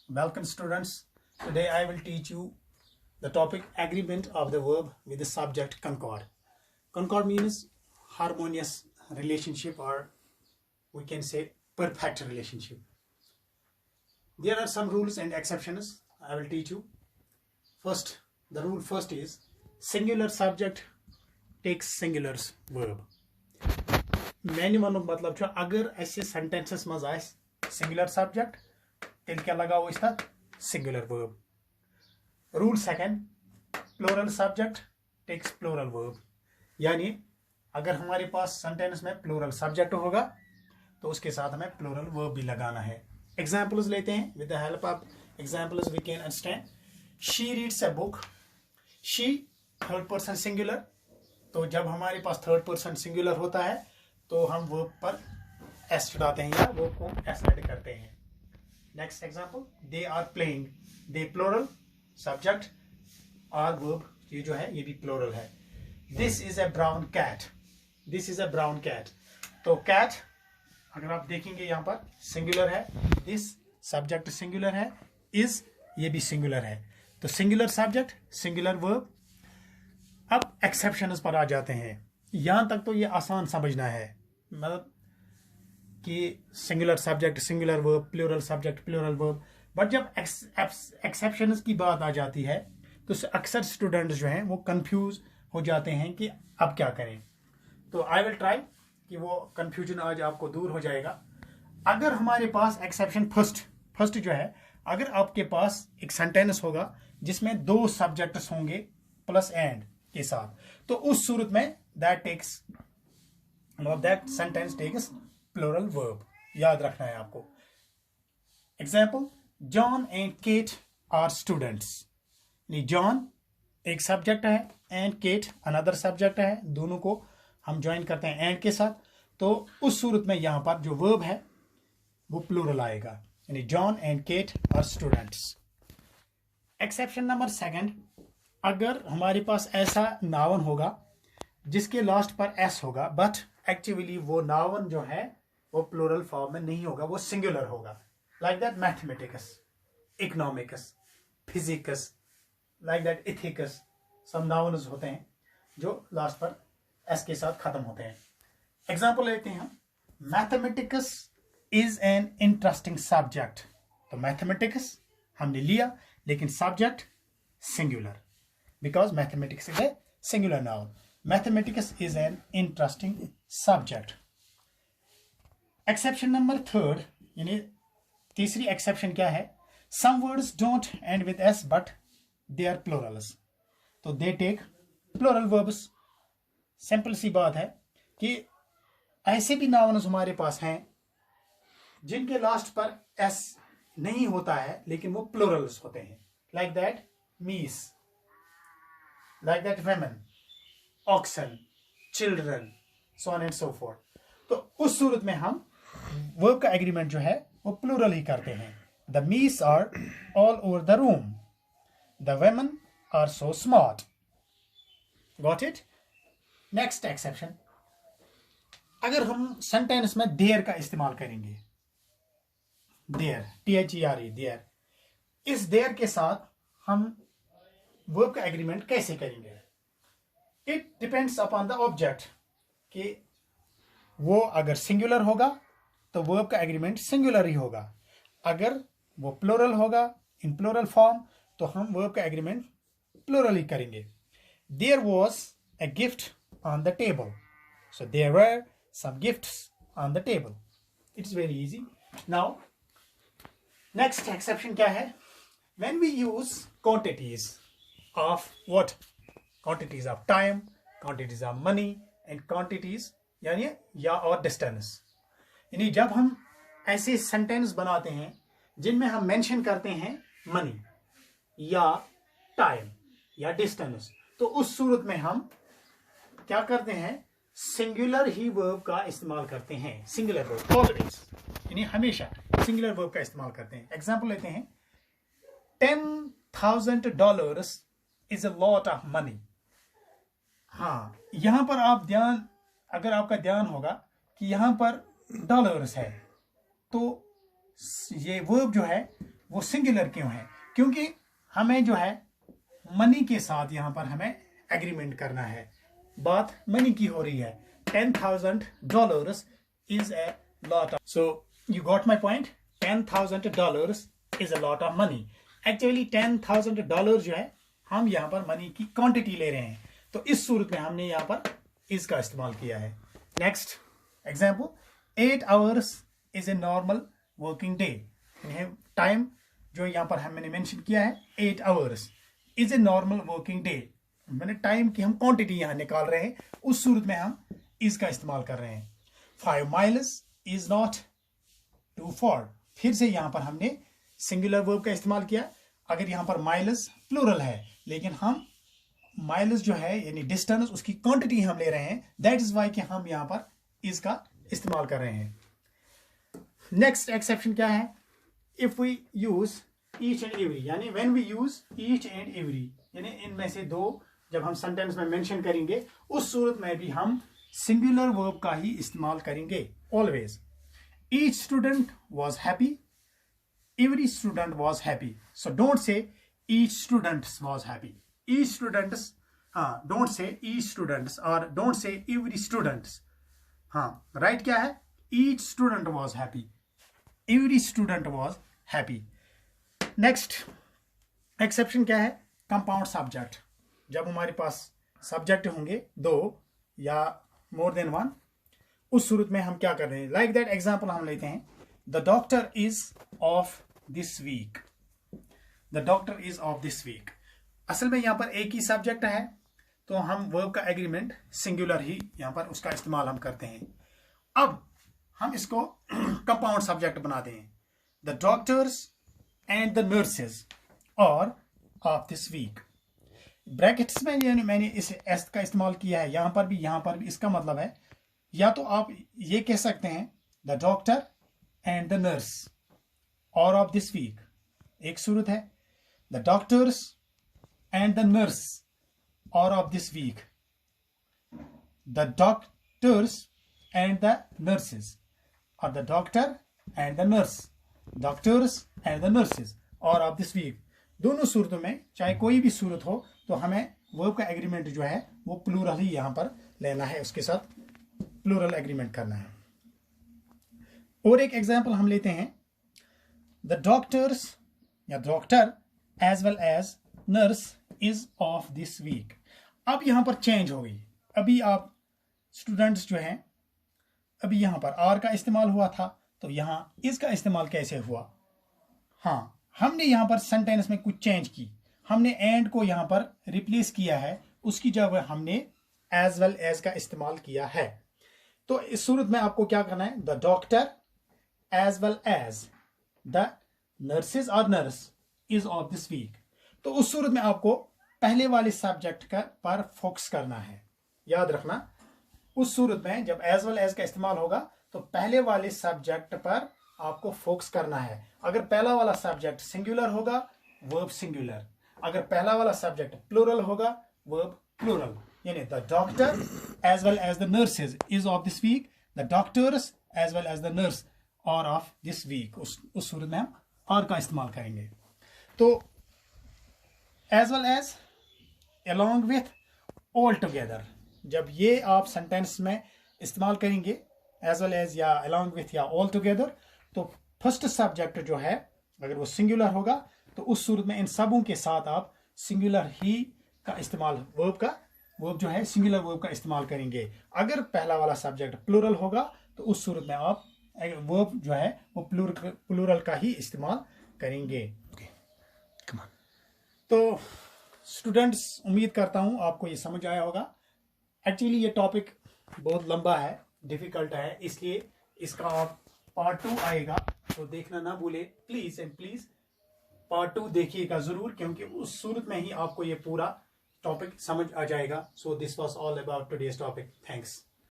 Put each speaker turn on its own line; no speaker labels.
Welcome students. Today I will teach you the topic agreement of the verb with the subject concord. Concord means harmonious relationship, or we can say perfect relationship. There are some rules and exceptions I will teach you. First, the rule first is singular subject takes singular verb. मैंने वनुक मतलब छ अगर ऐसे sentences मज आए singular subject तेल क्या लगाओ इस तक singular verb. Rule second, plural subject takes plural verb. यानी अगर हमारे पास सेंटेंस में प्लूरल सब्जेक्ट होगा तो उसके साथ हमें प्लूरल वर्ब भी लगाना है. एग्जांपल्स लेते हैं. With the help of examples we can understand. She reads a book. She third person singular, तो जब हमारे पास थर्ड पर्सन सिंगुलर होता है तो हम वर्ब पर एस चढ़ाते हैं या वर्ब को एस ऐड करते हैं. Next example, they are playing. They plural, subject are verb ये जो है ये भी प्लूरल है. This is a brown cat. This is a brown cat. तो कैट अगर आप देखेंगे यहाँ पर सिंगुलर है, दिस सब्जेक्ट सिंगुलर है, इज ये भी सिंगुलर है. तो सिंगुलर सब्जेक्ट सिंगुलर वर्ब. अब एक्सेप्शंस पर आ जाते हैं. यहां तक तो ये आसान समझना है, मतलब कि singular subject singular verb, plural subject plural verb. But जब एक्सेप्शंस की बात आ जाती है तो अक्सर स्टूडेंट्स जो हैं वो कंफ्यूज हो जाते हैं कि अब क्या करें. तो आई विल ट्राई कि वो कंफ्यूजन आज आपको दूर हो जाएगा. अगर हमारे पास एक्सेप्शन फर्स्ट जो है, अगर आपके पास एक सेंटेंस होगा जिसमें दो सब्जेक्ट्स होंगे प्लस एंड के साथ, तो उस सूरत में that sentence takes plural verb. याद रखना है आपको. Example, John and Kate are students. John एक सब्जेक्ट है एंड केट अनदर सब्जेक्ट है, दोनों को हम ज्वाइन करते हैं एंड के साथ, तो उस सूरत में यहां पर जो वर्ब है वो प्लूरल आएगा, यानी John and Kate are students. Exception number second, अगर हमारे पास ऐसा नाउन होगा जिसके लास्ट पर एस होगा बट एक्चुअली वो नाउन जो है वो प्लूरल फॉर्म में नहीं होगा, वो सिंगुलर होगा. Like that mathematics, economics, physics, like that ethics. सब नाउन्स होते हैं जो लास्ट पर एस के साथ खत्म होते हैं. एग्जाम्पल लेते हैं हम. Mathematics is an interesting subject. तो मैथमेटिक्स हमने लिया लेकिन subject singular, because mathematics is a singular noun. Mathematics is an interesting subject. Exception number third, यानी तीसरी exception क्या है? Some words don't end with s but they are plurals. तो they take plural verbs. Simple सी बात है कि ऐसे भी nouns हमारे पास हैं जिनके लास्ट पर s नहीं होता है लेकिन वो plurals होते हैं. Like that me's, like that women, oxen, children, so on and so forth. तो उस सूरत में हम वर्ब का एग्रीमेंट जो है वो प्लूरल ही करते हैं. The me's are all over the room. The women are so smart. Got it? Next exception. अगर हम सेंटेंस में देयर का इस्तेमाल करेंगे, देयर, THERE, देयर, इस देयर के साथ हम वर्ब का एग्रीमेंट कैसे करेंगे? It depends upon the object, कि वो अगर सिंगुलर होगा तो वर्ब का एग्रीमेंट सिंगुलर ही होगा. अगर वो प्लूरल होगा इन प्लूरल फॉर्म तो हम वर्ब का एग्रीमेंट प्लूरल ही करेंगे. There was a gift on the table. So there were some gifts on the table. It's very easy. Now next exception क्या है? When we use quantities of what? Quantities of time, quantities of money and quantities यानी या और distance. यानी जब हम ऐसे sentence बनाते हैं जिनमें हम मेंशन करते हैं मनी या टाइम या डिस्टेंस, तो उस सूरत में हम क्या करते हैं? सिंगुलर ही वर्ब का इस्तेमाल करते हैं. सिंगुलर वर्ब ऑलवेज, यानी हमेशा सिंगुलर वर्ब का इस्तेमाल करते हैं. एग्जाम्पल लेते हैं. $10,000 is a lot of money. हाँ, यहां पर आप अगर आपका ध्यान होगा कि यहां पर डॉलर्स है, तो ये वर्ब जो है वो सिंगुलर क्यों है? क्योंकि हमें जो है मनी के साथ यहाँ पर हमें एग्रीमेंट करना है, बात मनी की हो रही है। $10,000 is a lot of, so you got my point. $10,000 is a lot of money. Actually $10,000 जो है हम यहाँ पर मनी की क्वांटिटी ले रहे हैं, तो इस सूरत में हमने यहाँ पर इसका इस्तेमाल किया है। Next example, 8 hours is a normal working day. Time जो यहाँ पर हमने मेंशन किया है 8 hours is a normal working day. मैंने टाइम की हम क्वांटिटी यहाँ निकाल रहे हैं, उस सूरत में हम इसका इस्तेमाल कर रहे हैं। 5 miles is not too far. फिर से यहाँ पर हमने सिंगुलर वर्ब का इस्तेमाल किया। अगर यहाँ पर माइल्स प्लूरल है, लेकिन हम माइल्स जो है यानी डिस्टेंस, उसकी क्वांटिटी हम ले रहे हैं, दैट इज वाई कि हम यहाँ पर इसका इस्तेमाल कर रहे हैं। नेक्स्ट एक्सेप्शन क्या है? If we use each and every, यानी when we use each and every, यानी इनमें से दो जब हम सेंटेंस में मेंशन करेंगे, उस सूरत में भी हम सिंगुलर वर्ब का ही इस्तेमाल करेंगे always. Each student was happy, every student was happy. So don't say each student was happy. Each students, don't say each students or don't say every students. Right क्या है? Each student was happy. Every student was happy. Next exception क्या है? Compound subject. जब हमारे पास subject होंगे दो या more than one, उस सूरत में हम क्या कर रहे हैं? Like that example हम लेते हैं, The doctor is off this week. The doctor is off this week. असल में यहाँ पर एक ही सब्जेक्ट है, तो हम वर्ब का एग्रीमेंट सिंगुलर ही यहाँ पर उसका इस्तेमाल हम करते हैं। अब हम इसको कंपाउंड सब्जेक्ट बनाते हैं। The doctors and the nurses are off this week. Brackets में मैंने इस एस का इस्तेमाल किया है, यहाँ पर भी इसका मतलब है, या तो आप ये कह सकते हैं The doctor and the nurse or of this week. एक सूरत है the doctors and the nurse or of this week. The doctors and the nurses or the doctor and the nurse. Doctors and the nurses or of this week. दोनों सूरतों में चाहे कोई भी सूरत हो, तो हमें वर्ब का एग्रीमेंट जो है वो प्लूरल ही यहाँ पर लेना है, उसके साथ प्लूरल एग्रीमेंट करना है। और एक एग्जाम्पल हम लेते हैं, द डॉक्टर्स या doctor as well as nurse is off this week. अब यहां पर चेंज हो गई। अभी आप स्टूडेंट्स जो हैं, अभी यहां पर आर का इस्तेमाल हुआ था, तो यहां इसका इस्तेमाल कैसे हुआ? हमने यहां पर सेंटेंस में कुछ चेंज की, हमने एंड को यहां पर रिप्लेस किया है, उसकी जगह हमने एज वेल एज का इस्तेमाल किया है। तो इस सूरत में आपको क्या करना है? The doctor as well as the nurses or nurse is of this week. तो उस सूरत में आपको पहले वाले सब्जेक्ट का पर फोकस करना है। याद रखना, उस सूरत में जब as well as का इस्तेमाल होगा, तो पहले वाले सब्जेक्ट पर आपको फोकस करना है। अगर पहला वाला सब्जेक्ट सिंगुलर होगा, वर्ब सिंगुलर। अगर पहला वाला सब्जेक्ट प्लूरल होगा, वर्ब प्लूरल। यानी the doctor as well as the nurses is off this week, the doctors as well as the nurse are off this week. उस सूरत में हम और का इस्तेमाल करेंगे। तो as well as, along with, all together, जब ये आप सेंटेंस में इस्तेमाल करेंगे एज वेल एज या along with या all together, तो फर्स्ट सब्जेक्ट जो है अगर वो सिंगुलर होगा, तो उस सूरत में इन सबों के साथ आप सिंगुलर ही का इस्तेमाल, वर्ब जो है सिंगुलर वर्ब का इस्तेमाल करेंगे। अगर पहला वाला सब्जेक्ट प्लूरल होगा, तो उस सूरत में आप वर्ब जो है वो प्लूरल का ही इस्तेमाल करेंगे। तो स्टूडेंट्स, उम्मीद करता हूं आपको ये समझ आया होगा। एक्चुअली ये टॉपिक बहुत लंबा है, डिफिकल्ट है, इसलिए इसका आप पार्ट 2 आएगा, तो देखना ना भूले प्लीज एंड प्लीज। पार्ट 2 देखिएगा जरूर, क्योंकि उस सूरत में ही आपको ये पूरा टॉपिक समझ आ जाएगा। So this was all about today's topic. Thanks.